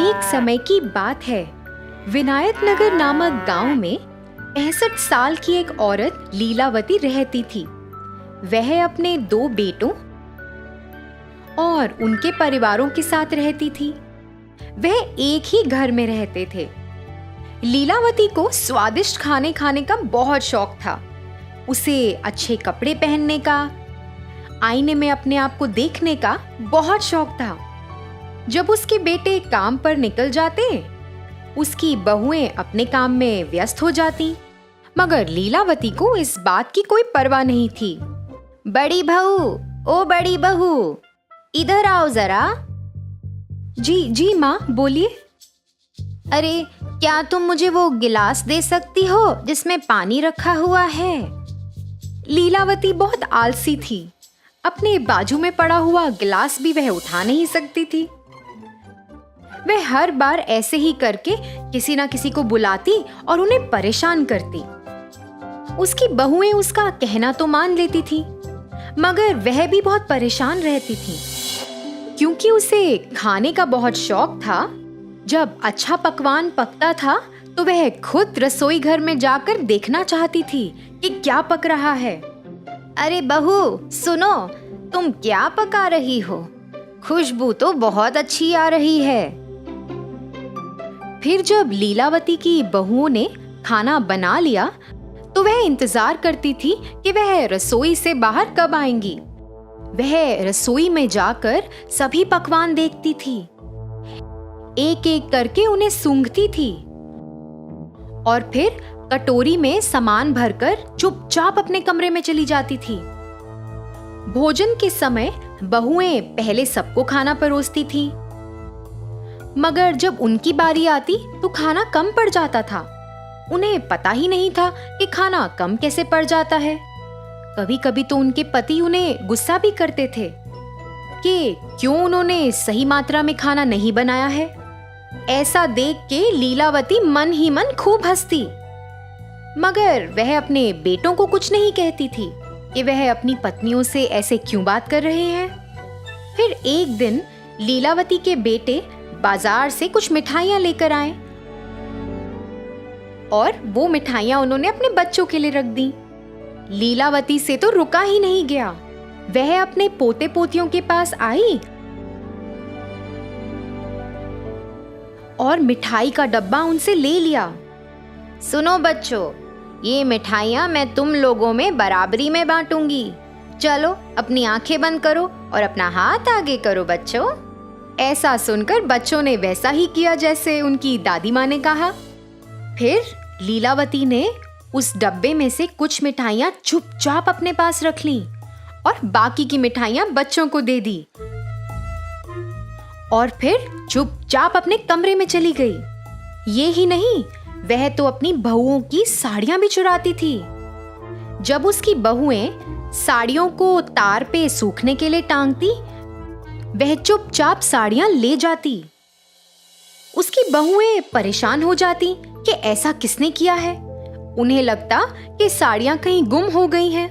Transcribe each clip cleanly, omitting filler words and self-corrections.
एक समय की बात है। विनायक नगर नामक गांव में 65 साल की एक औरत लीलावती रहती थी। वह अपने 2 बेटों और उनके परिवारों के साथ रहती थी। वह एक ही घर में रहते थे। लीलावती को स्वादिष्ट खाने खाने का बहुत शौक था। उसे अच्छे कपड़े पहनने का, आईने में अपने आप को देखने का बहुत शौक था। जब उसके बेटे काम पर निकल जाते, उसकी बहुएं अपने काम में व्यस्त हो जाती, मगर लीलावती को इस बात की कोई परवाह नहीं थी। बड़ी बहू, ओ बड़ी बहू, इधर आओ जरा। जी माँ, बोलिए। अरे, क्या तुम मुझे वो गिलास दे सकती हो जिसमें पानी रखा हुआ है? लीलावती बहुत आलसी थी। अपने बाजू में पड़ा हुआ गिलास भी वह उठा नहीं सकती थी। वह हर बार ऐसे ही करके किसी ना किसी को बुलाती और उन्हें परेशान करती। उसकी बहुएं उसका कहना तो मान लेती थी, मगर वह भी बहुत परेशान रहती थी, क्योंकि उसे खाने का बहुत शौक था। जब अच्छा पकवान पकता था तो वह खुद रसोई घर में जाकर देखना चाहती थी कि क्या पक रहा है। अरे बहू, सुनो, तुम क्या पका रही हो? खुशबू तो बहुत अच्छी आ रही है। फिर जब लीलावती की बहुओं ने खाना बना लिया तो वह इंतजार करती थी कि वह रसोई से बाहर कब आएंगी। वह रसोई में जाकर सभी पकवान देखती थी, एक एक करके उन्हें सूंघती थी और फिर कटोरी में सामान भरकर चुपचाप अपने कमरे में चली जाती थी। भोजन के समय बहुएं पहले सबको खाना परोसती थी, मगर जब उनकी बारी आती तो खाना कम पड़ जाता था। उन्हें पता ही नहीं था कि खाना कम कैसे पड़ जाता है। कभी कभी तो उनके पति उन्हें गुस्सा भी करते थे कि क्यों उन्होंने सही मात्रा में खाना नहीं बनाया है। ऐसा देख के लीलावती मन ही मन खूब हंसती, मगर वह अपने बेटों को कुछ नहीं कहती थी कि वह अपनी पत्नियों से ऐसे क्यों बात कर रहे हैं। फिर एक दिन लीलावती के बेटे बाजार से कुछ मिठाइयां लेकर आए और वो मिठाइयां उन्होंने अपने बच्चों के लिए रख दी। लीलावती से तो रुका ही नहीं गया। वह अपने पोते पोतियों के पास आई और मिठाई का डब्बा उनसे ले लिया। सुनो बच्चों, ये मिठाइयां मैं तुम लोगों में बराबरी में बांटूंगी। चलो अपनी आंखें बंद करो और अपना हाथ आगे करो बच्चों। ऐसा सुनकर बच्चों ने वैसा ही किया जैसे उनकी दादी माँ ने कहा। फिर लीलावती ने उस डब्बे में से कुछ मिठाइयां चुपचाप अपने पास रख लीं और बाकी की मिठाइयां बच्चों को दे दी और फिर चुपचाप अपने कमरे में चली गई। ये ही नहीं, वह तो अपनी बहुओं की साड़ियां भी चुराती थी। जब उसकी बहुएं साड़ियों को तार पे सूखने के लिए टांगती, वह चुपचाप साड़ियां ले जाती। उसकी बहुएं परेशान हो जाती कि ऐसा किसने किया है। उन्हें लगता कि साड़ियां कहीं गुम हो गई हैं।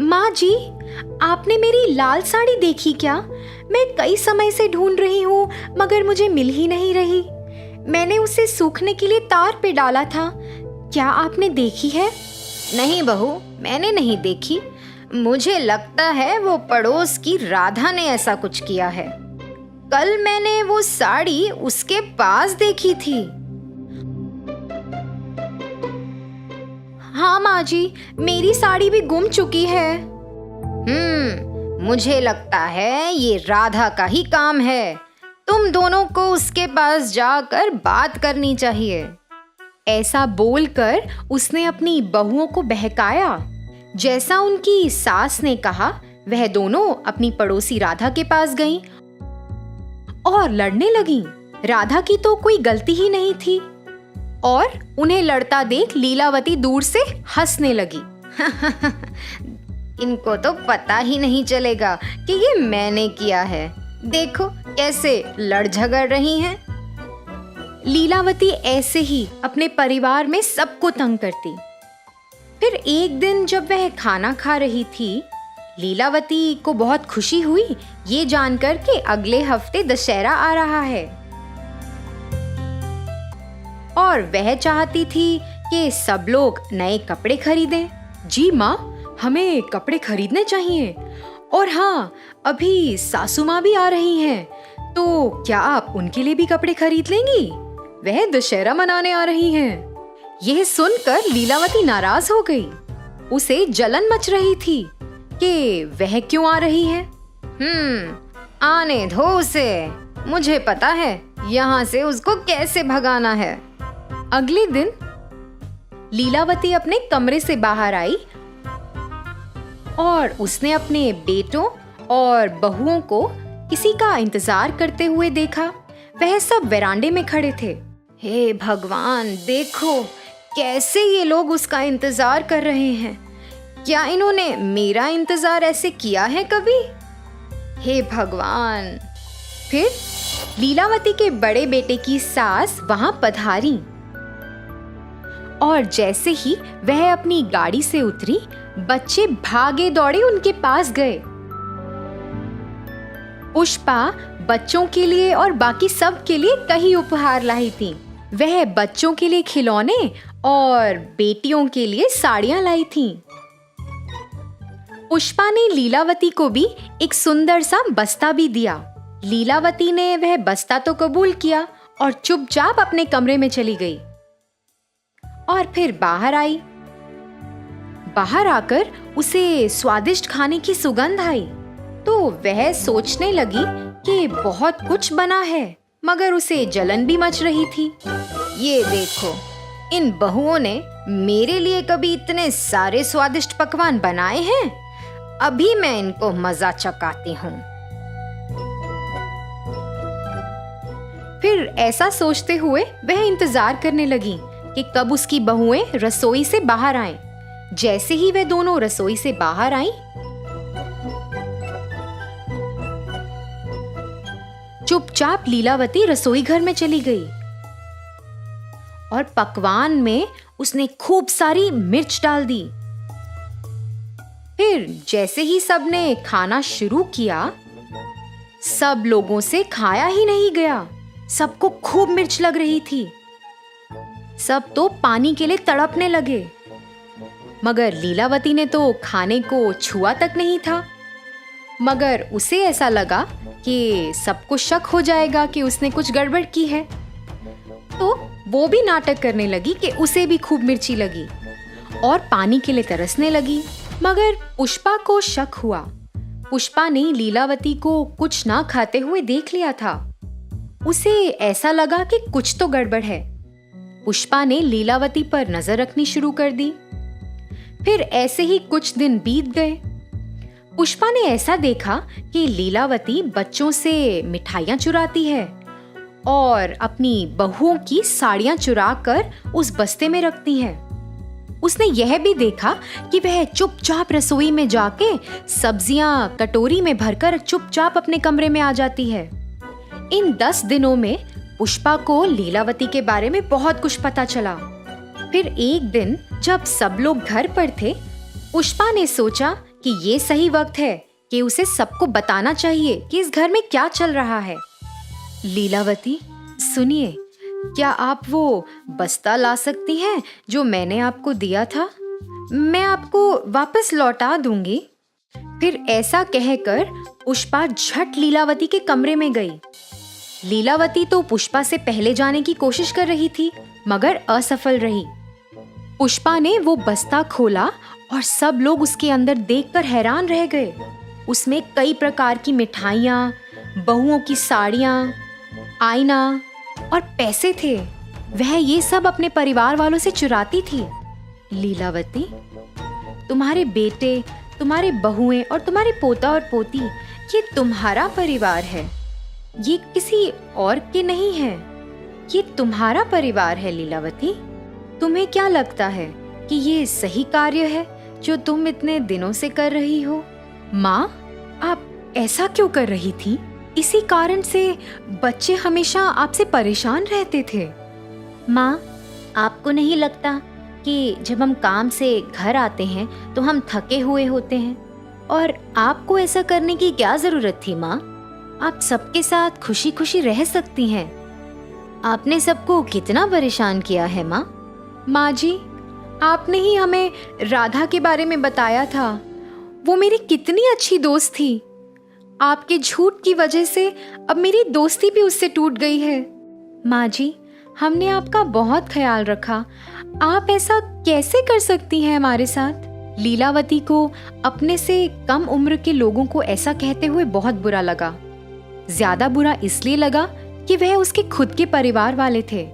माँ जी, आपने मेरी लाल साड़ी देखी क्या? मैं कई समय से ढूंढ रही हूँ, मगर मुझे मिल ही नहीं रही। मैंने उसे सूखने के लिए तार पे डाला था। क्या आपने देखी है? नहीं बहू, मैंने नहीं देखी। मुझे लगता है वो पड़ोस की राधा ने ऐसा कुछ किया है। कल मैंने वो साड़ी उसके पास देखी थी। हाँ माँ जी, मेरी साड़ी भी गुम चुकी है। मुझे लगता है ये राधा का ही काम है। तुम दोनों को उसके पास जाकर बात करनी चाहिए। ऐसा बोलकर उसने अपनी बहुओं को बहकाया। जैसा उनकी सास ने कहा, वह दोनों अपनी पड़ोसी राधा के पास गईं और लड़ने लगीं। राधा की तो कोई गलती ही नहीं थी और उन्हें लड़ता देख लीलावती दूर से हंसने लगी। इनको तो पता ही नहीं चलेगा कि ये मैंने किया है। देखो कैसे लड़ झगड़ रही हैं। लीलावती ऐसे ही अपने परिवार में सबको तंग करती। फिर एक दिन जब वह खाना खा रही थी, लीलावती को बहुत खुशी हुई ये जानकर कि अगले हफ्ते दशहरा आ रहा है। और वह चाहती थी कि सब लोग नए कपड़े खरीदें। जी माँ, हमें कपड़े खरीदने चाहिए। और हाँ, अभी सासू माँ भी आ रही हैं, तो क्या आप उनके लिए भी कपड़े खरीद लेंगी? वह दशहरा मनाने आ रही हैं। यह सुनकर लीलावती नाराज हो गई। उसे जलन मच रही थी कि वह क्यों आ रही है। आने दो उसे, मुझे पता है यहाँ से उसको कैसे भगाना है। अगले दिन लीलावती अपने कमरे से बाहर आई और उसने अपने बेटों और बहुओं को किसी का इंतजार करते हुए देखा। वह सब वेरांडे में खड़े थे। हे भगवान, देखो कैसे ये लोग उसका इंतजार कर रहे हैं। क्या इन्होंने मेरा इंतजार ऐसे किया है कभी? हे भगवान। फिर लीलावती के बड़े बेटे की सास वहां पधारी और जैसे ही वह अपनी गाड़ी से उतरी, बच्चे भागे दौड़े उनके पास गए। पुष्पा बच्चों के लिए और बाकी सब के लिए कई उपहार लाई थी। वह बच्चों के लिए खिलौने और बेटियों के लिए साड़ियां लाई थीं। पुष्पा ने लीलावती को भी एक सुंदर सा बस्ता भी दिया। लीलावती ने वह बस्ता तो कबूल किया और चुपचाप अपने कमरे में चली गई और फिर बाहर आई। बाहर आकर उसे स्वादिष्ट खाने की सुगंध आई, तो वह सोचने लगी कि बहुत कुछ बना है, मगर उसे जलन भी मच रही थी। ये देखो, इन बहुओं ने मेरे लिए कभी इतने सारे स्वादिष्ट पकवान बनाए हैं। अभी मैं इनको मजा चखाती हूँ। फिर ऐसा सोचते हुए वह इंतजार करने लगी कि कब उसकी बहुएं रसोई से बाहर आएं। जैसे ही वे दोनों रसोई से बाहर आईं, चुपचाप लीलावती रसोई घर में चली गई और पकवान में उसने खूब सारी मिर्च डाल दी। फिर जैसे ही सबने खाना शुरू किया, सब लोगों से खाया ही नहीं गया। सबको खूब मिर्च लग रही थी। सब तो पानी के लिए तड़पने लगे, मगर लीलावती ने तो खाने को छुआ तक नहीं था। मगर उसे ऐसा लगा कि सबको शक हो जाएगा कि उसने कुछ गड़बड़ की है, तो वो भी नाटक करने लगी कि उसे भी खूब मिर्ची लगी और पानी के लिए तरसने लगी। मगर पुष्पा को शक हुआ। पुष्पा ने लीलावती को कुछ ना खाते हुए देख लिया था। उसे ऐसा लगा कि कुछ तो गड़बड़ है। पुष्पा ने लीलावती पर नजर रखनी शुरू कर दी। फिर ऐसे ही कुछ दिन बीत गए। पुष्पा ने ऐसा देखा कि लीलावती बच्चों से मिठाइयां चुराती है और अपनी बहुओं की साड़ियां चुरा कर उस बस्ते में रखती है। उसने यह भी देखा कि वह चुपचाप रसोई में जाके सब्जियां कटोरी में भरकर चुपचाप अपने कमरे में आ जाती है। इन 10 दिनों में पुष्पा को लीलावती के बारे में बहुत कुछ पता चला। फिर एक दिन जब सब लोग घर पर थे, पुष्पा ने सोचा कि ये सही वक्त है कि उसे सबको बताना चाहिए कि इस घर में क्या चल रहा है। लीलावती, सुनिए, क्या आप वो बस्ता ला सकती हैं जो मैंने आपको दिया था? मैं आपको वापस लौटा दूंगी। फिर ऐसा कहकर पुष्पा झट लीलावती के कमरे में गई। लीलावती तो पुष्पा से पहले जाने की कोशिश कर रही थी, मगर असफल रही। पुष्पा ने वो बस्ता खोला और सब लोग उसके अंदर देखकर हैरान रह गए। उसमें कई प्रकार की मिठाइयाँ, बहुओं की साड़ियाँ, आईना और पैसे थे। वह ये सब अपने परिवार वालों से चुराती थी। लीलावती, तुम्हारे बेटे, तुम्हारे बहुएं और तुम्हारे पोता और पोती, ये तुम्हारा परिवार है। ये किसी और के नहीं है। ये तुम्हारा परिवार है लीलावती। तुम्हें क्या लगता है कि ये सही कार्य है जो तुम इतने दिनों से कर रही हो? माँ, आप ऐसा क्यों कर रही थी? इसी कारण से बच्चे हमेशा आपसे परेशान रहते थे। माँ, आपको नहीं लगता कि जब हम काम से घर आते हैं तो हम थके हुए होते हैं? और आपको ऐसा करने की क्या जरूरत थी माँ? आप सबके साथ खुशी खुशी रह सकती हैं। आपने सबको कितना परेशान किया है माँ। माँ जी, आपने ही हमें राधा के बारे में बताया था। वो मेरी कितनी अच्छी दोस्त थी। आपके झूठ की वजह से अब मेरी दोस्ती भी उससे टूट गई है। माँ जी, हमने आपका बहुत ख्याल रखा। आप ऐसा कैसे कर सकती हैं हमारे साथ? लीलावती को अपने से कम उम्र के लोगों को ऐसा कहते हुए बहुत बुरा लगा। ज्यादा बुरा इसलिए लगा कि वह उसके खुद के परिवार वाले थे।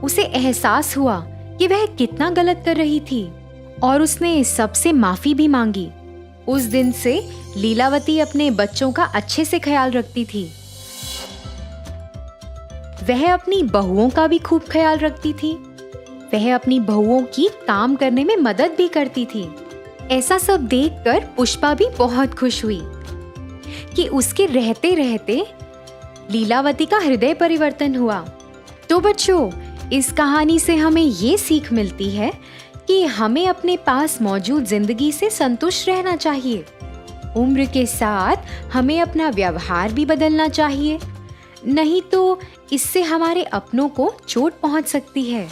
उसे एहसास हुआ कि वह कितना गलत कर रही थी और उसने सबसे माफी भी मांगी। उस दिन से लीलावती अपने बच्चों का अच्छे से ख्याल रखती थी। वह अपनी बहुओं का भी खूब ख्याल रखती थी। वह अपनी बहुओं की काम करने में मदद भी करती थी। ऐसा सब देखकर पुष्पा भी बहुत खुश हुई कि उसके रहते रहते लीलावती का हृदय परिवर्तन हुआ। तो बच्चों, इस कहानी से हमें ये सीख मिलती है कि हमें अपने पास मौजूद जिंदगी से संतुष्ट रहना चाहिए। उम्र के साथ हमें अपना व्यवहार भी बदलना चाहिए, नहीं तो इससे हमारे अपनों को चोट पहुंच सकती है।